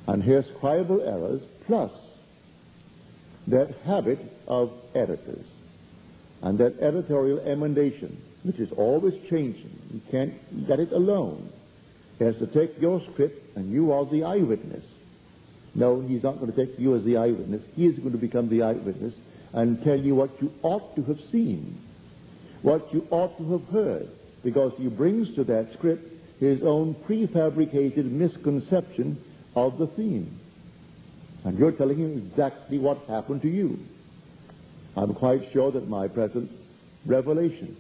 And here scribal errors plus that habit of editors and that editorial emendation, which is always changing. You can't get it alone. He has to take your script and you are the eyewitness. No, he's not going to take you as the eyewitness. He is going to become the eyewitness and tell you what you ought to have seen, what you ought to have heard, because he brings to that script his own prefabricated misconception of the theme. And you're telling him exactly what happened to you. I'm quite sure that my present revelation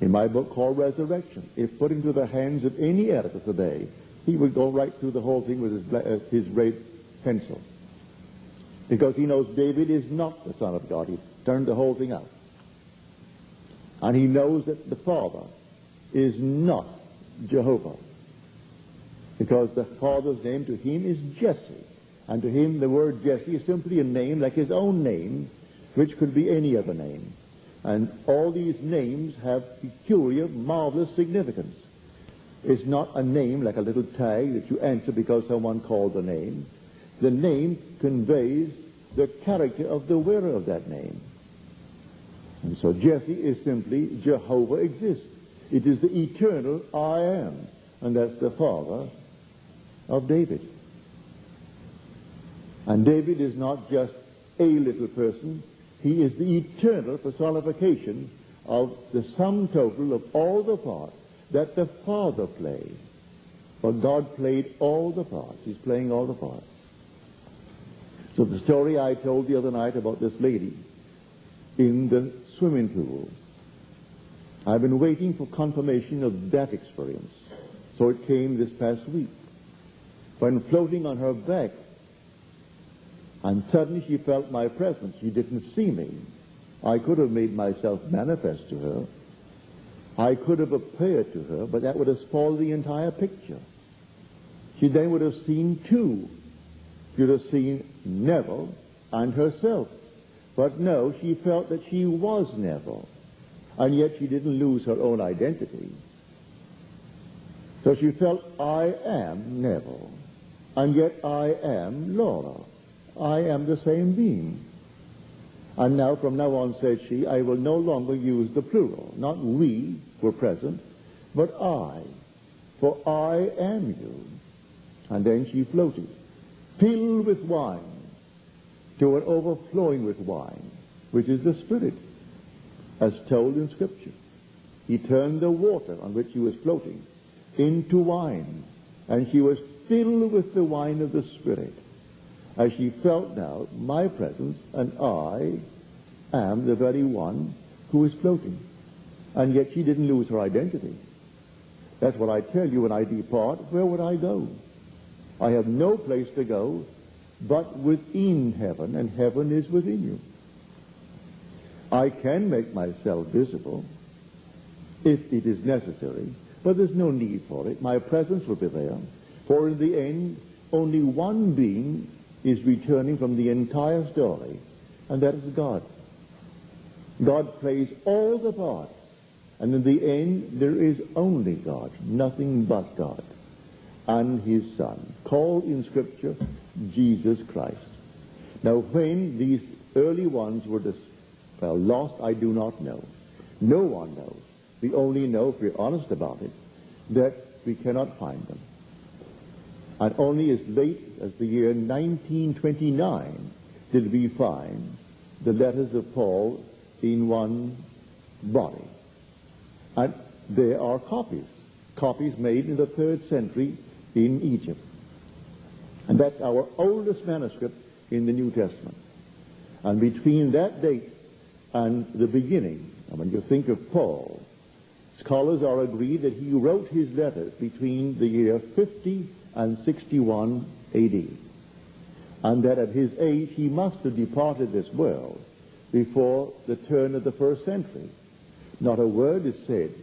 in my book called Resurrection, if put into the hands of any editor today, he would go right through the whole thing with his red pencil. Because he knows David is not the Son of God. He's turned the whole thing out. And he knows that the Father is not Jehovah. Because the Father's name to him is Jesse. And to him the word Jesse is simply a name like his own name, which could be any other name. And all these names have peculiar, marvelous significance. It's not a name like a little tag that you answer because someone called the name. The name conveys the character of the wearer of that name. And so Jesse is simply Jehovah exists. It is the eternal I am. And that's the father of David. And David is not just a little person. He is the eternal personification of the sum total of all the parts that the Father played. For God played all the parts. He's playing all the parts. So the story I told the other night about this lady in the swimming pool, I've been waiting for confirmation of that experience. So it came this past week, when floating on her back, and suddenly she felt my presence. She didn't see me. I could have made myself manifest to her. I could have appeared to her, but that would have spoiled the entire picture. She then would have seen two. She would have seen Neville and herself. But no, she felt that she was Neville. And yet she didn't lose her own identity. So she felt, I am Neville. And yet I am Laura. I am the same being. And now, from now on, said she, I will no longer use the plural. Not we were present, but I. For I am you. And then she floated, filled with wine, to an overflowing with wine, which is the Spirit, as told in Scripture. He turned the water on which she was floating into wine, and she was filled with the wine of the Spirit. As she felt now my presence, and I am the very one who is floating. And yet she didn't lose her identity. That's what I tell you, when I depart, where would I go? I have no place to go but within heaven, and heaven is within you. I can make myself visible if it is necessary, but there's no need for it. My presence will be there. For in the end, only one being is returning from the entire story, and that is God. God plays all the parts, and in the end there is only God, nothing but God, and his Son, called in Scripture Jesus Christ. Now when these early ones were lost, I do not know. No one knows. We only know, if we're honest about it, that we cannot find them. And only as late as the year 1929 did we find the letters of Paul in one body. And there are copies made in the 3rd century in Egypt. And that's our oldest manuscript in the New Testament. And between that date and the beginning, and when you think of Paul, scholars are agreed that he wrote his letters between the year 50 and 61 A.D. And that at his age he must have departed this world before the turn of the 1st century. Not a word is said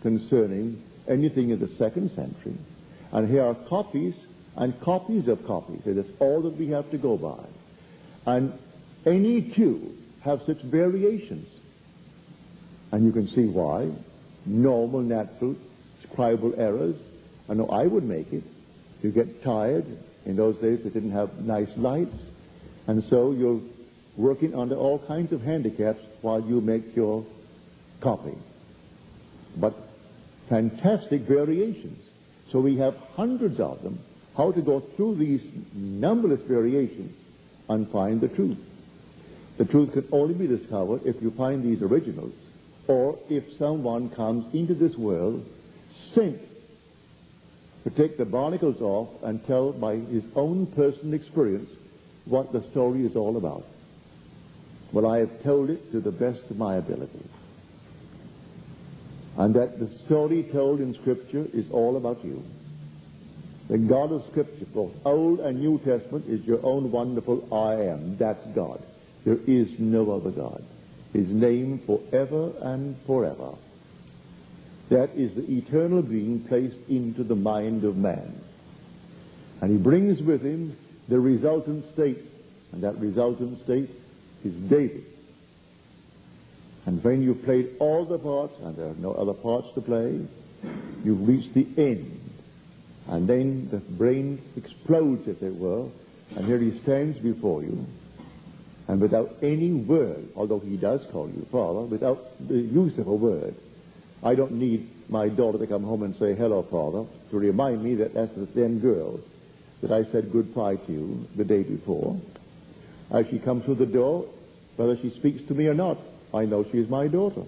concerning anything in the 2nd century. And here are copies and copies of copies. And that's all that we have to go by. And any two have such variations. And you can see why. Normal, natural, scribal errors. I know I would make it, You get tired. In those days they didn't have nice lights, and so you're working under all kinds of handicaps while you make your coffee. But fantastic variations. So we have hundreds of them, how to go through these numberless variations and find the truth. The truth can only be discovered if you find these originals, or if someone comes into this world sent to take the barnacles off and tell by his own personal experience what the story is all about. Well, I have told it to the best of my ability. And that the story told in Scripture is all about you. The God of Scripture, both Old and New Testament, is your own wonderful I am. That's God. There is no other God. His name forever and forever. That is the eternal being placed into the mind of man. And he brings with him the resultant state. And that resultant state is David. And when you've played all the parts, and there are no other parts to play, you've reached the end. And then the brain explodes, if it were, and here he stands before you. And without any word, although he does call you Father, without the use of a word. I don't need my daughter to come home and say, hello, Father, to remind me that that's the then girl that I said goodbye to you the day before. As she comes through the door, whether she speaks to me or not, I know she is my daughter.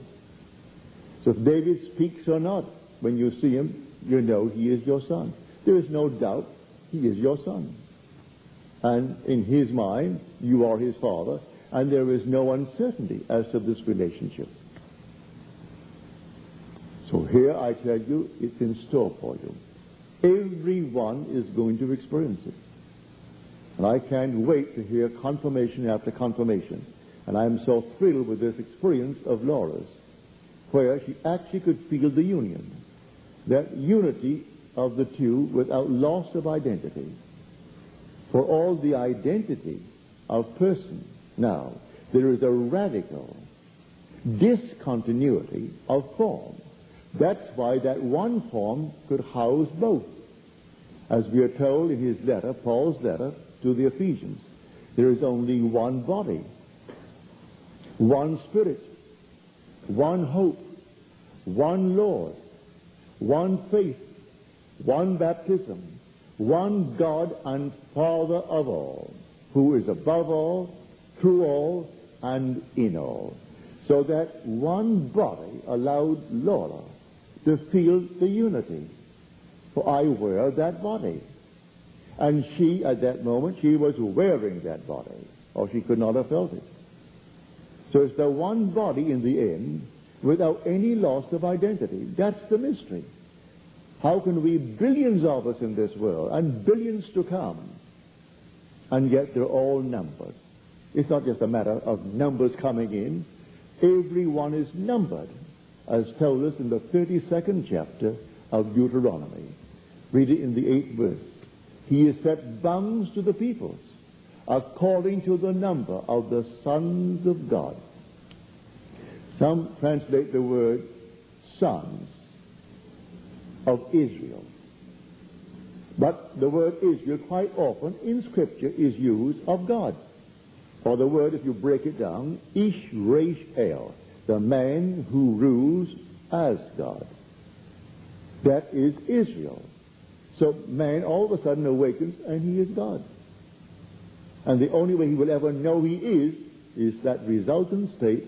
So if David speaks or not, when you see him, you know he is your son. There is no doubt he is your son. And in his mind, you are his father, and there is no uncertainty as to this relationship. So here I tell you, it's in store for you. Everyone is going to experience it. And I can't wait to hear confirmation after confirmation. And I'm so thrilled with this experience of Laura's, where she actually could feel the union, that unity of the two without loss of identity. For all the identity of person, now, there is a radical discontinuity of form. That's why that one form could house both. As we are told in his letter, Paul's letter to the Ephesians, there is only one body, one Spirit, one hope, one Lord, one faith, one baptism, one God and Father of all, who is above all, through all, and in all. So that one body allowed Laura to feel the unity. For I wear that body. And she, at that moment, she was wearing that body, or she could not have felt it. So it's the one body in the end, without any loss of identity. That's the mystery. How can we, billions of us in this world, and billions to come, and yet they're all numbered? It's not just a matter of numbers coming in. Everyone is numbered, as told us in the 32nd chapter of Deuteronomy. Read it in the 8th verse. He has set bounds to the peoples, according to the number of the sons of God. Some translate the word sons of Israel. But the word Israel quite often in Scripture is used of God. Or the word, if you break it down, Ish Resh El, the man who rules as God. That is Israel. So man all of a sudden awakens and he is God. And the only way he will ever know he is that resultant state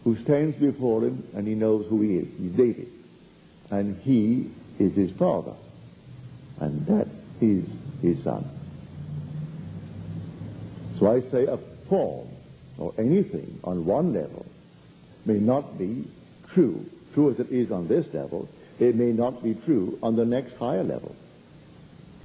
who stands before him and he knows who he is. He's David. And he is his father. And that is his son. So I say a form or anything on one level may not be true as it is on this level. It may not be true on the next higher level.